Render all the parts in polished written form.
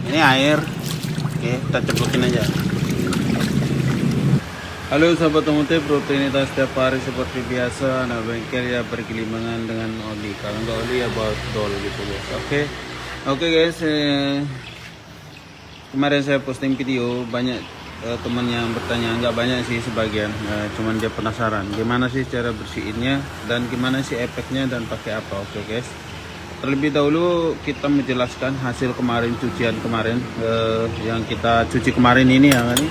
Ini air. Oke, kita cemplungin aja. Halo sahabat otomotif, rutinitas setiap hari seperti biasa. Nah, bengkel ya berkelimangan dengan oli. Kalau nggak oli ya botol gitu guys. Oke guys. Kemarin saya posting video, banyak teman yang bertanya, nggak banyak sih sebagian, cuman dia penasaran gimana sih cara bersihinnya dan gimana sih efeknya dan pakai apa. Oke guys, terlebih dahulu kita menjelaskan hasil kemarin, cucian kemarin yang kita cuci kemarin ini ya kan.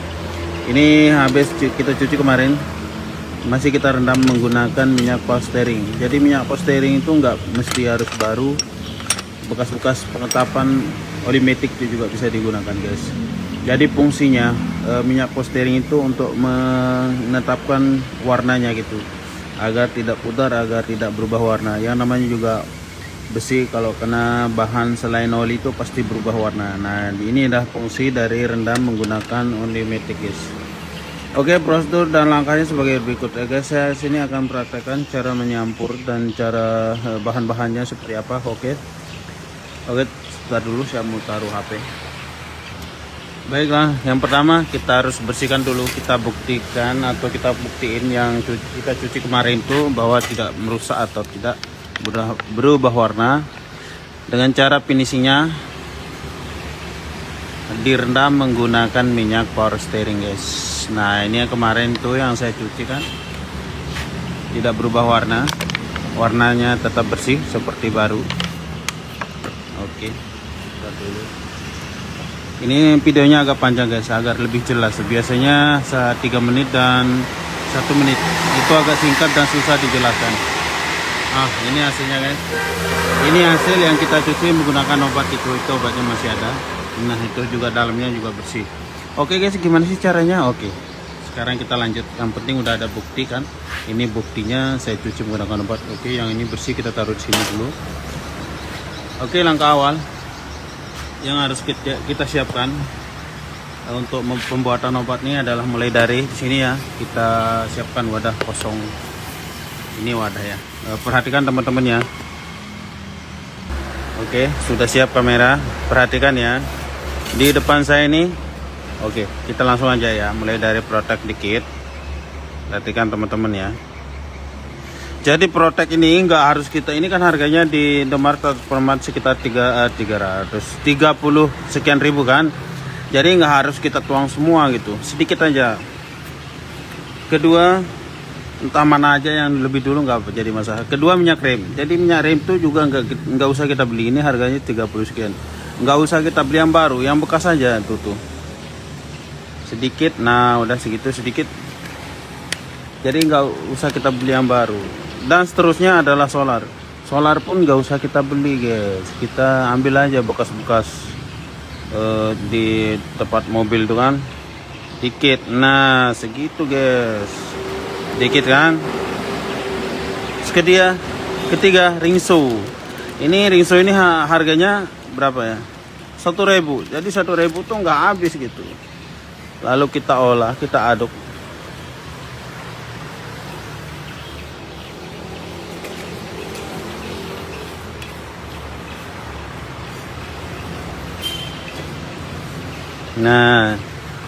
Ini habis kita cuci kemarin, masih kita rendam menggunakan minyak power steering. Jadi minyak power steering itu nggak mesti harus baru, bekas-bekas pengetapan oli matic itu juga bisa digunakan guys. Jadi fungsinya minyak power steering itu untuk menetapkan warnanya gitu, agar tidak pudar, agar tidak berubah warna. Yang namanya juga besi kalau kena bahan selain oli itu pasti berubah warna. Nah, ini adalah fungsi dari rendam menggunakan oli matic guys. Oke, prosedur dan langkahnya sebagai berikut ya guys. Saya sini akan praktekkan cara menyampur dan cara bahan-bahannya seperti apa. Oke, sebentar dulu saya mau taruh HP. Baiklah, yang pertama kita harus bersihkan dulu. Kita buktikan atau kita buktiin yang kita cuci kemarin itu bahwa tidak merusak atau tidak berubah warna. Dengan cara finishingnya direndam menggunakan minyak power steering guys. Nah, ini yang kemarin tuh yang saya cuci kan tidak berubah warna, warnanya tetap bersih seperti baru. Oke, kita dulu. Ini videonya agak panjang guys, agar lebih jelas. Biasanya 3 menit dan 1 menit, itu agak singkat dan susah dijelaskan. Ini hasilnya guys. Ini hasil yang kita cuci menggunakan obat itu obatnya masih ada. Nah, itu juga dalamnya juga bersih. Oke guys, gimana sih caranya? Oke, sekarang kita lanjut. Yang penting udah ada bukti kan. Ini buktinya saya cuci menggunakan obat. Oke, yang ini bersih kita taruh di sini dulu. Oke, langkah awal yang harus kita siapkan untuk pembuatan obat ini adalah mulai dari sini ya. Kita siapkan wadah kosong. Ini wadah ya. Perhatikan teman-teman ya. Oke, sudah siap kamera. Perhatikan ya. Di depan saya ini. Oke, kita langsung aja ya. Mulai dari protek dikit. Perhatikan teman-teman ya. Jadi protek ini nggak harus kita, ini kan harganya di Indomaret Permat sekitar 330 sekian ribu kan. Jadi nggak harus kita tuang semua gitu, sedikit aja. Kedua, entah mana aja yang lebih dulu nggak jadi masalah. Kedua, minyak rem. Jadi minyak rem itu juga nggak usah kita beli, ini harganya 30 sekian. Nggak usah kita beli yang baru, yang bekas aja tuh. Sedikit, nah udah segitu sedikit. Jadi nggak usah kita beli yang baru. Dan seterusnya adalah solar. Solar pun nggak usah kita beli guys. Kita ambil aja bekas-bekas di tempat mobil tuh kan. Dikit. Nah, segitu guys. Dikit kan. Ketiga, ringso. Ini ringso ini harganya berapa ya? 1.000. Jadi 1.000 tuh nggak habis gitu. Lalu kita olah, kita aduk. Nah,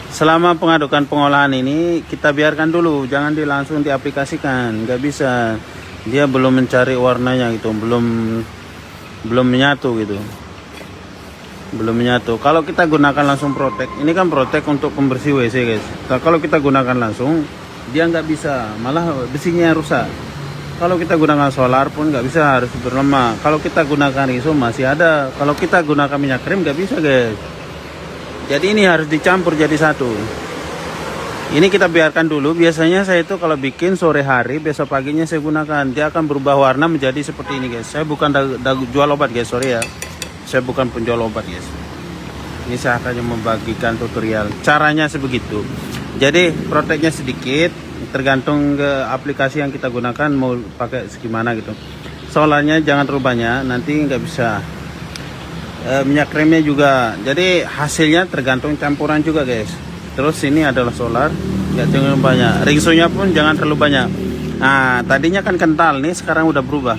selama pengadukan pengolahan ini kita biarkan dulu, jangan langsung diaplikasikan, nggak bisa. Dia belum mencari warnanya gitu, belum menyatu gitu, belum menyatu. Kalau kita gunakan langsung protek, ini kan protek untuk pembersih WC guys. Nah, kalau kita gunakan langsung, dia nggak bisa, malah besinya rusak. Kalau kita gunakan solar pun nggak bisa, harus berlemak. Kalau kita gunakan ringso masih ada. Kalau kita gunakan minyak rem nggak bisa guys. Jadi ini harus dicampur jadi satu. Ini kita biarkan dulu. Biasanya saya itu kalau bikin sore hari, besok paginya saya gunakan. Dia akan berubah warna menjadi seperti ini guys. Saya bukan jual obat guys, sorry ya. Saya bukan penjual obat guys. Ini saya hanya membagikan tutorial. Caranya sebegitu. Jadi proteknya sedikit, tergantung ke aplikasi yang kita gunakan mau pakai segimana gitu. Solarnya jangan terlalu banyak, nanti nggak bisa. Minyak remnya juga, jadi hasilnya tergantung campuran juga guys. Terus ini adalah solar, nggak terlalu banyak. Ringsonya pun jangan terlalu banyak. Nah, tadinya kan kental nih, sekarang udah berubah,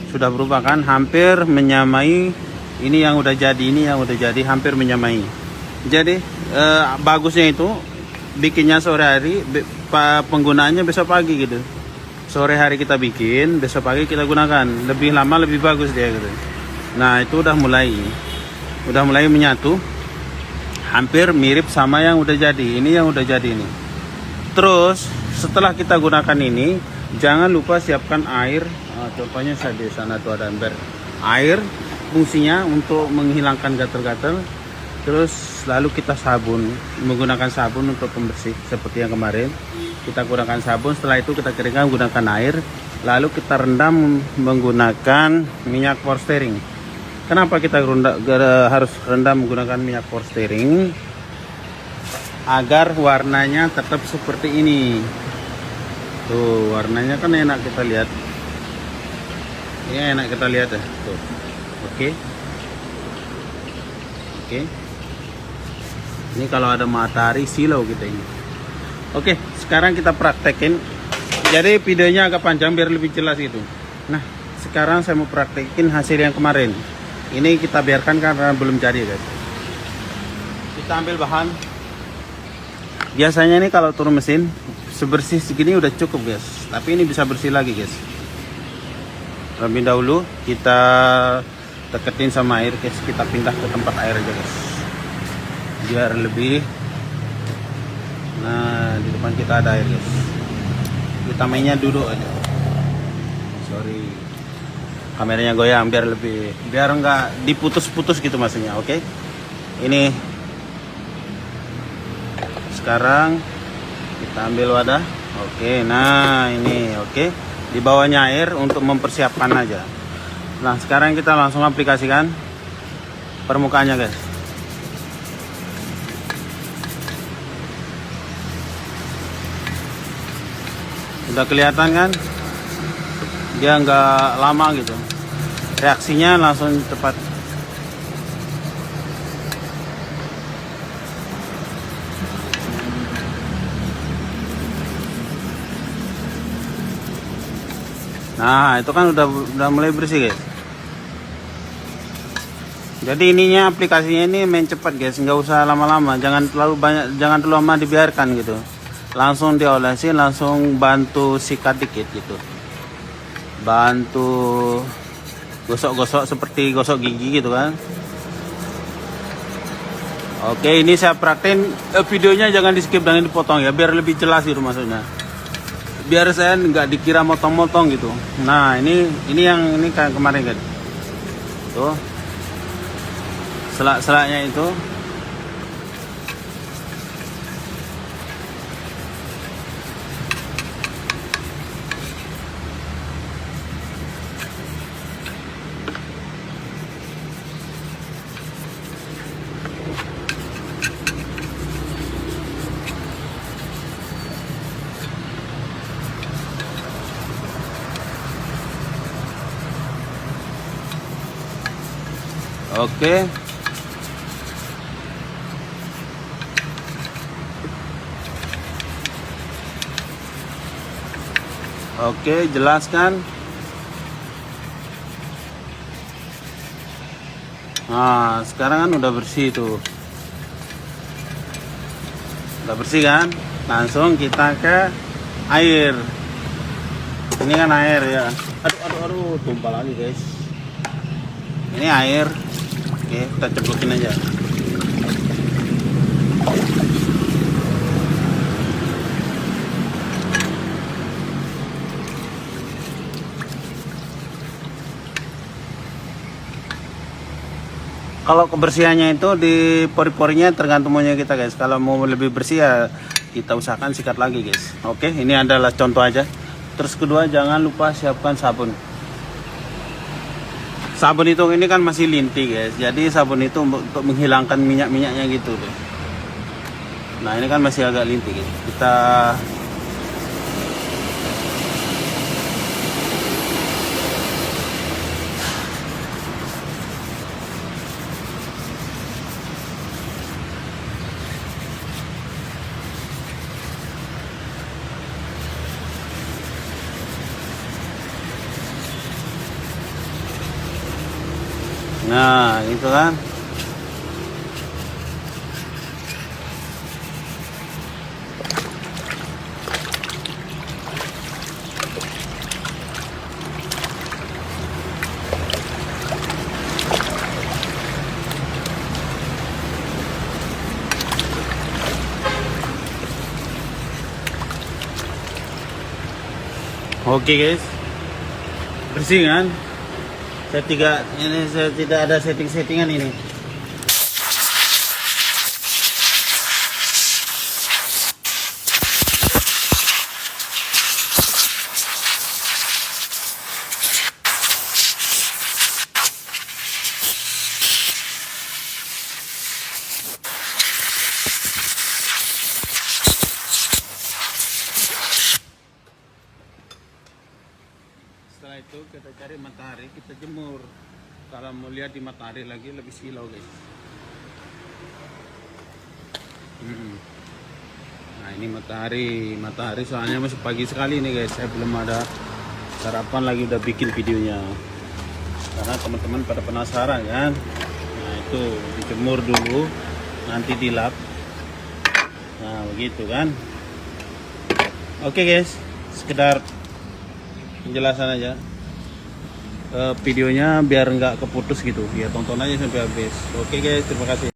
sudah berubah kan, hampir menyamai Ini yang udah jadi, ini yang udah jadi hampir menyamai. Jadi bagusnya itu bikinnya sore hari, penggunaannya besok pagi gitu. Sore hari kita bikin, besok pagi kita gunakan. Lebih lama lebih bagus dia gitu. Nah itu udah mulai menyatu, hampir mirip sama yang udah jadi. Ini yang udah jadi ini. Terus setelah kita gunakan ini, jangan lupa siapkan air. Contohnya saya di sana tuh ada ember air. Fungsinya untuk menghilangkan gatal-gatal. Terus lalu kita menggunakan sabun untuk pembersih seperti yang kemarin. Kita gunakan sabun, setelah itu kita keringkan menggunakan air. Lalu kita rendam menggunakan minyak porstering. Kenapa kita harus rendam menggunakan minyak porstering? Agar warnanya tetap seperti ini. Tuh, warnanya kan enak kita lihat. Ini enak kita lihat ya. Tuh. Oke. Ini kalau ada matahari silau kita ini. Oke, sekarang kita praktekin. Jadi videonya agak panjang biar lebih jelas gitu. Nah, sekarang saya mau praktekin hasil yang kemarin. Ini kita biarkan karena belum jadi guys. Kita ambil bahan. Biasanya ini kalau turun mesin sebersih segini udah cukup guys. Tapi ini bisa bersih lagi guys. Terlebih dahulu kita deketin sama air guys. Kita pindah ke tempat air aja guys. Biar lebih. Nah di depan kita ada air guys. Kita mainnya duduk aja. Sorry. Kameranya goyang biar nggak diputus-putus gitu maksudnya. Oke. Ini sekarang kita ambil wadah. Oke, nah ini oke. Di bawahnya air untuk mempersiapkan aja. Nah sekarang kita langsung aplikasikan permukaannya guys. Udah kelihatan kan? Dia nggak lama gitu. Reaksinya langsung cepat. Nah itu kan udah mulai bersih guys. Jadi ininya aplikasinya ini main cepat guys, nggak usah lama-lama, jangan terlalu lama dibiarkan gitu. Langsung diolesin, langsung bantu sikat dikit gitu. Bantu gosok-gosok seperti gosok gigi gitu kan. Oke, ini saya praktekin videonya jangan di skip, jangan dipotong ya, biar lebih jelas gitu maksudnya. Biar saya nggak dikira motong-motong gitu. Nah ini yang ini kayak kemarin kan. Tuh selak-selaknya itu. Oke. Oke, jelaskan. Nah, sekarang kan udah bersih tuh. Udah bersih kan? Langsung kita ke air. Ini kan air ya. Aduh, tumpah lagi guys. Ini air. Oke, kita ceblokin aja. Kalau kebersihannya itu di pori-porinya tergantung maunya kita guys. Kalau mau lebih bersih ya kita usahakan sikat lagi guys. Oke, ini adalah contoh aja. Terus kedua, jangan lupa siapkan sabun. Sabun itu ini kan masih linti guys. Jadi sabun itu untuk menghilangkan minyak-minyaknya gitu tuh. Nah ini kan masih agak linti guys. Kita Nah, itu kan. Oke guys, bersih kan? Saya tidak ada settingan ini. Setelah itu kita cari matahari, kita jemur. Kalau mau lihat di matahari lagi lebih silau guys. Nah ini matahari soalnya masih pagi sekali nih guys. Saya belum ada sarapan lagi, udah bikin videonya. Karena teman-teman pada penasaran kan. Nah itu dijemur dulu, nanti dilap. Nah begitu kan. Oke guys, sekedar penjelasan aja videonya biar nggak keputus gitu ya, tonton aja sampai habis. Oke guys, terima kasih.